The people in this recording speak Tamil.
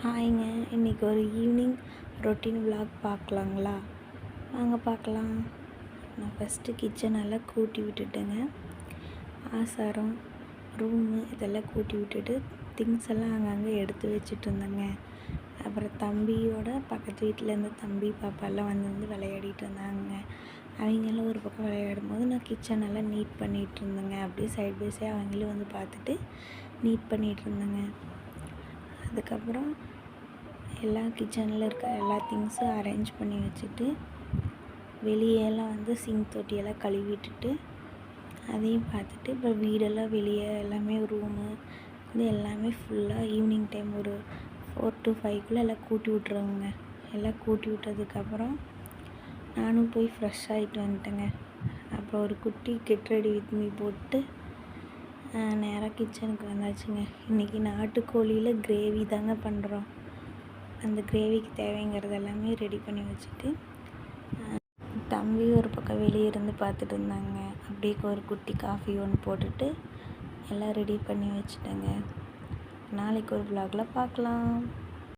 ஹாய்ங்க. இன்றைக்கி ஒரு ஈவினிங் ரொட்டீன் விலாக் பார்க்கலாங்களா? வாங்க பார்க்கலாம். நான் ஃபஸ்ட்டு கிச்சனெல்லாம் கூட்டி விட்டுட்டேங்க. ஆசாரம், ரூமு இதெல்லாம் கூட்டி விட்டுட்டு திங்ஸ் எல்லாம் அங்கங்கே எடுத்து வச்சுட்டு இருந்தேங்க. அப்புறம் தம்பியோட பக்கத்து வீட்டிலேருந்து தம்பி பாப்பாலாம் வந்து விளையாடிட்டு இருந்தாங்க. அவங்கெல்லாம் ஒரு பக்கம் விளையாடும் போது நான் கிச்சனெல்லாம் நீட் பண்ணிகிட்டு இருந்தேங்க. அப்படியே சைட் பை சைடு அவங்களும் வந்து பார்த்துட்டு நீட் பண்ணிகிட்டு இருந்தேங்க. அதுக்கப்புறம் எல்லா கிச்சனில் இருக்க எல்லா திங்ஸும் அரேஞ்ச் பண்ணி வச்சுட்டு வெளியெல்லாம் வந்து சிங்க் தொட்டியெல்லாம் கழுவிட்டுட்டு அதையும் பார்த்துட்டு இப்போ வீடெல்லாம் வெளியே எல்லாமே ரூமு இது எல்லாமே ஃபுல்லாக ஈவினிங் டைம் ஒரு 4 to 5 எல்லாம் கூட்டி விட்ருவோங்க. எல்லாம் கூட்டி விட்டதுக்கப்புறம் நானும் போய் ஃப்ரெஷ் ஆகிட்டு வந்துட்டேங்க. அப்புறம் ஒரு குட்டி கெட் ரெடி வித் மீ போட்டு நேராக கிச்சனுக்கு வந்தாச்சுங்க. இன்றைக்கி நாட்டுக்கோழியில் கிரேவி தாங்க பண்ணுறோம். அந்த கிரேவிக்கு தேவைங்கிறது எல்லாமே ரெடி பண்ணி வச்சுட்டு தம்பி ஒரு பக்கம் வெளியே இருந்து பார்த்துட்டு இருந்தாங்க. அப்படியே ஒரு குட்டி காஃபி ஒன்று போட்டுட்டு எல்லாம் ரெடி பண்ணி வச்சுட்டேங்க. நாளைக்கு ஒரு விலாகில் பார்க்கலாம்.